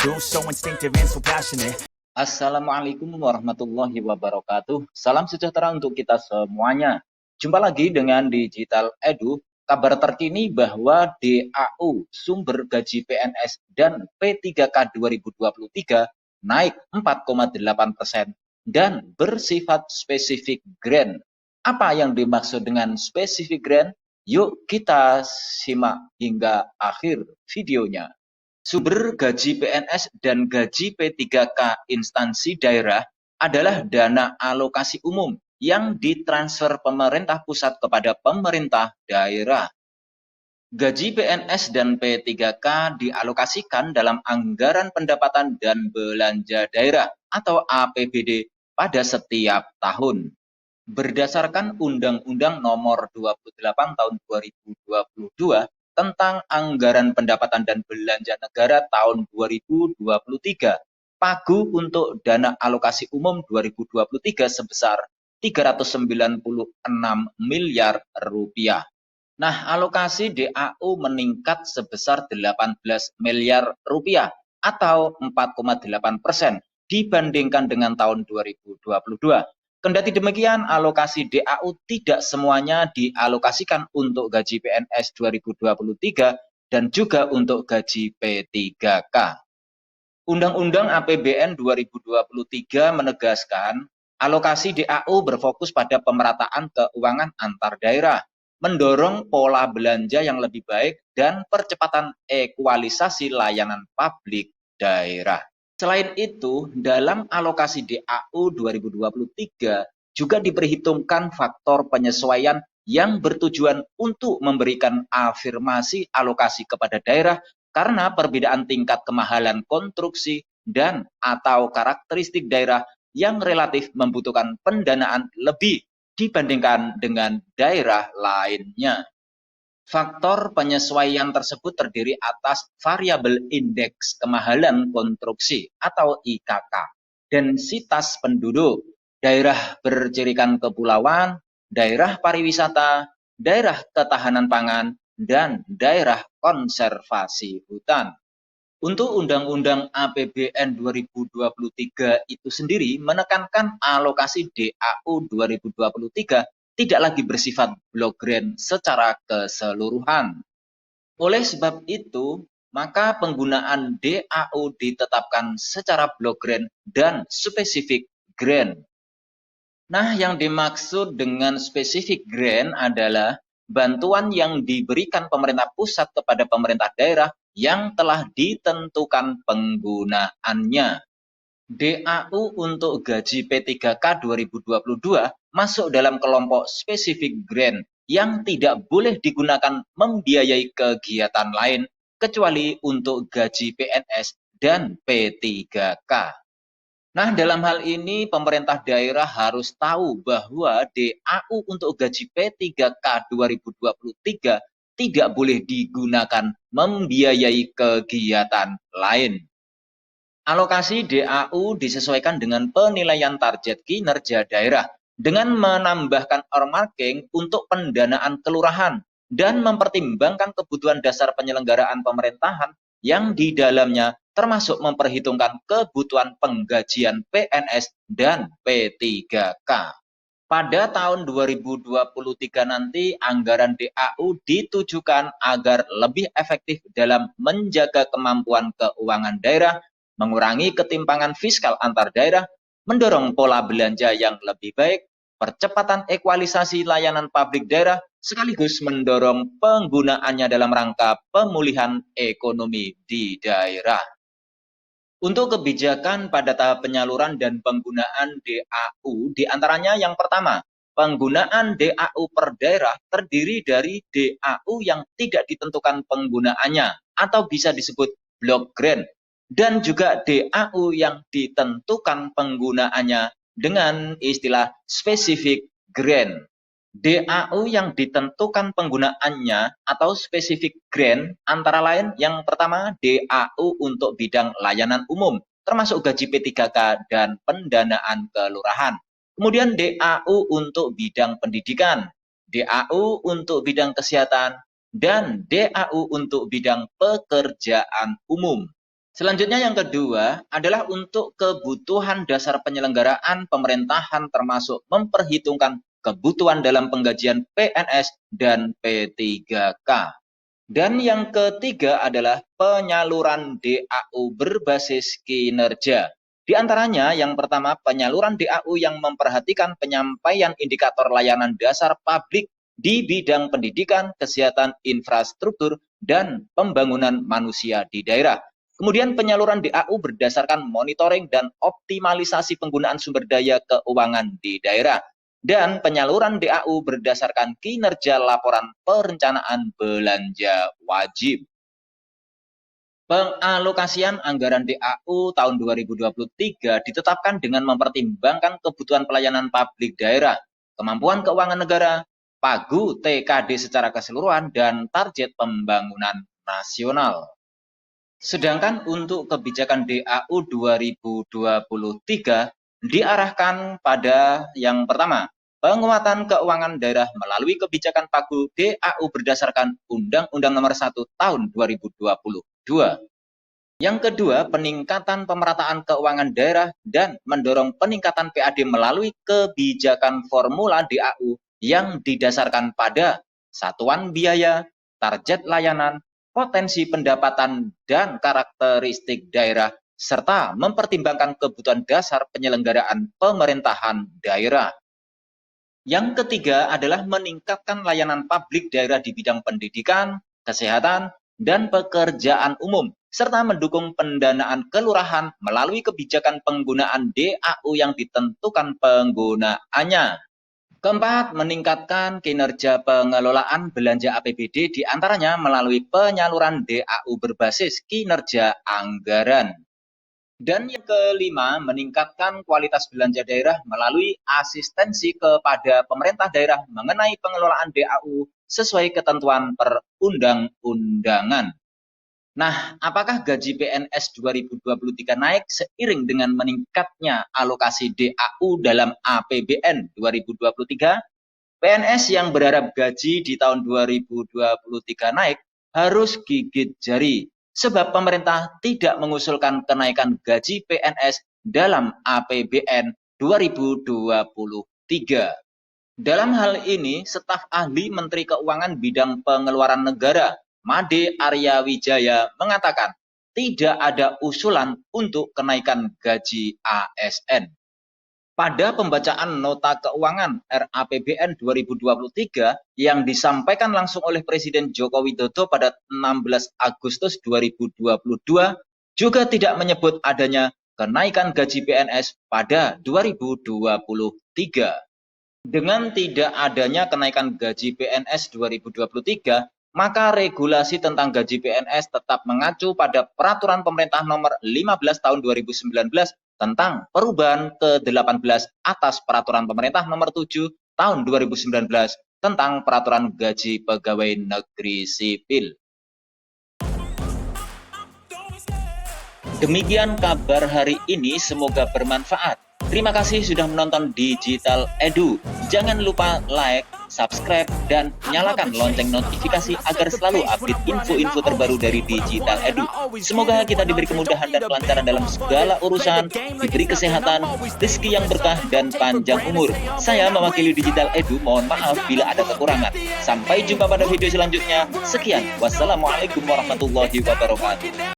do, so instinctive and so passionate. Assalamualaikum warahmatullahi wabarakatuh. Salam sejahtera untuk kita semuanya. Jumpa lagi dengan Digital Edu. Kabar terkini bahwa DAU sumber gaji PNS dan P3K 2023 naik 4,8% dan bersifat spesifik grant. Apa yang dimaksud dengan spesifik grant? Yuk kita simak hingga akhir videonya. Sumber gaji PNS dan gaji P3K instansi daerah adalah dana alokasi umum yang ditransfer pemerintah pusat kepada pemerintah daerah. Gaji PNS dan P3K dialokasikan dalam anggaran pendapatan dan belanja daerah atau APBD pada setiap tahun. Berdasarkan Undang-Undang Nomor 28 Tahun 2022 tentang Anggaran Pendapatan dan Belanja Negara tahun 2023, pagu untuk dana alokasi umum 2023 sebesar 396 miliar rupiah. Nah, alokasi DAU meningkat sebesar 18 miliar rupiah atau 4,8% dibandingkan dengan tahun 2022. Kendati demikian, alokasi DAU tidak semuanya dialokasikan untuk gaji PNS 2023 dan juga untuk gaji P3K. Undang-Undang APBN 2023 menegaskan alokasi DAU berfokus pada pemerataan keuangan antar daerah, mendorong pola belanja yang lebih baik dan percepatan ekualisasi layanan publik daerah. Selain itu, dalam alokasi DAU 2023 juga diperhitungkan faktor penyesuaian yang bertujuan untuk memberikan afirmasi alokasi kepada daerah karena perbedaan tingkat kemahalan konstruksi dan atau karakteristik daerah yang relatif membutuhkan pendanaan lebih dibandingkan dengan daerah lainnya. Faktor penyesuaian tersebut terdiri atas variabel indeks kemahalan konstruksi atau IKK, densitas penduduk, daerah bercirikan kepulauan, daerah pariwisata, daerah ketahanan pangan, dan daerah konservasi hutan. Untuk Undang-Undang APBN 2023 itu sendiri menekankan alokasi DAU 2023 tidak lagi bersifat block grant secara keseluruhan. Oleh sebab itu, maka penggunaan DAU ditetapkan secara block grant dan spesifik grant. Nah, yang dimaksud dengan spesifik grant adalah bantuan yang diberikan pemerintah pusat kepada pemerintah daerah yang telah ditentukan penggunaannya. DAU untuk gaji P3K 2022 masuk dalam kelompok spesifik grant yang tidak boleh digunakan membiayai kegiatan lain kecuali untuk gaji PNS dan P3K. Nah, dalam hal ini pemerintah daerah harus tahu bahwa DAU untuk gaji P3K 2023 tidak boleh digunakan membiayai kegiatan lain. Alokasi DAU disesuaikan dengan penilaian target kinerja daerah dengan menambahkan earmarking untuk pendanaan kelurahan dan mempertimbangkan kebutuhan dasar penyelenggaraan pemerintahan yang di dalamnya termasuk memperhitungkan kebutuhan penggajian PNS dan P3K. Pada tahun 2023 nanti anggaran DAU ditujukan agar lebih efektif dalam menjaga kemampuan keuangan daerah, mengurangi ketimpangan fiskal antar daerah, mendorong pola belanja yang lebih baik, percepatan ekualisasi layanan publik daerah, sekaligus mendorong penggunaannya dalam rangka pemulihan ekonomi di daerah. Untuk kebijakan pada tahap penyaluran dan penggunaan DAU, diantaranya yang pertama, penggunaan DAU per daerah terdiri dari DAU yang tidak ditentukan penggunaannya atau bisa disebut block grant, dan juga DAU yang ditentukan penggunaannya dengan istilah spesifik grant. DAU yang ditentukan penggunaannya atau spesifik grant antara lain yang pertama DAU untuk bidang layanan umum, termasuk gaji P3K dan pendanaan kelurahan. Kemudian DAU untuk bidang pendidikan, DAU untuk bidang kesehatan, dan DAU untuk bidang pekerjaan umum. Selanjutnya yang kedua adalah untuk kebutuhan dasar penyelenggaraan pemerintahan termasuk memperhitungkan kebutuhan dalam penggajian PNS dan P3K. Dan yang ketiga adalah penyaluran DAU berbasis kinerja. Di antaranya yang pertama penyaluran DAU yang memperhatikan penyampaian indikator layanan dasar publik di bidang pendidikan, kesehatan, infrastruktur, dan pembangunan manusia di daerah. Kemudian penyaluran DAU berdasarkan monitoring dan optimalisasi penggunaan sumber daya keuangan di daerah. Dan penyaluran DAU berdasarkan kinerja laporan perencanaan belanja wajib. Pengalokasian anggaran DAU tahun 2023 ditetapkan dengan mempertimbangkan kebutuhan pelayanan publik daerah, kemampuan keuangan negara, pagu TKD secara keseluruhan, dan target pembangunan nasional. Sedangkan untuk kebijakan DAU 2023 diarahkan pada yang pertama, penguatan keuangan daerah melalui kebijakan pagu DAU berdasarkan Undang-Undang Nomor 1 Tahun 2022. Yang kedua, peningkatan pemerataan keuangan daerah dan mendorong peningkatan PAD melalui kebijakan formula DAU yang didasarkan pada satuan biaya, target layanan, potensi pendapatan, dan karakteristik daerah, serta mempertimbangkan kebutuhan dasar penyelenggaraan pemerintahan daerah. Yang ketiga adalah meningkatkan layanan publik daerah di bidang pendidikan, kesehatan, dan pekerjaan umum, serta mendukung pendanaan kelurahan melalui kebijakan penggunaan DAU yang ditentukan penggunaannya. Keempat, meningkatkan kinerja pengelolaan belanja APBD diantaranya melalui penyaluran DAU berbasis kinerja anggaran. Dan yang kelima, meningkatkan kualitas belanja daerah melalui asistensi kepada pemerintah daerah mengenai pengelolaan DAU sesuai ketentuan perundang-undangan. Nah, apakah gaji PNS 2023 naik seiring dengan meningkatnya alokasi DAU dalam APBN 2023? PNS yang berharap gaji di tahun 2023 naik harus gigit jari, sebab pemerintah tidak mengusulkan kenaikan gaji PNS dalam APBN 2023. Dalam hal ini, staf ahli Menteri Keuangan bidang pengeluaran negara Made Arya Wijaya mengatakan tidak ada usulan untuk kenaikan gaji ASN. Pada pembacaan nota keuangan RAPBN 2023 yang disampaikan langsung oleh Presiden Joko Widodo pada 16 Agustus 2022 juga tidak menyebut adanya kenaikan gaji PNS pada 2023. Dengan tidak adanya kenaikan gaji PNS 2023, maka regulasi tentang gaji PNS tetap mengacu pada Peraturan Pemerintah Nomor 15 Tahun 2019 tentang perubahan ke-18 atas Peraturan Pemerintah Nomor 7 Tahun 2019 tentang Peraturan Gaji Pegawai Negeri Sipil. Demikian kabar hari ini, semoga bermanfaat. Terima kasih sudah menonton Digital Edu. Jangan lupa like, subscribe, dan nyalakan lonceng notifikasi agar selalu update info-info terbaru dari Digital Edu. Semoga kita diberi kemudahan dan kelancaran dalam segala urusan, diberi kesehatan, rezeki yang berkah, dan panjang umur. Saya mewakili Digital Edu, mohon maaf bila ada kekurangan. Sampai jumpa pada video selanjutnya. Sekian, wassalamualaikum warahmatullahi wabarakatuh.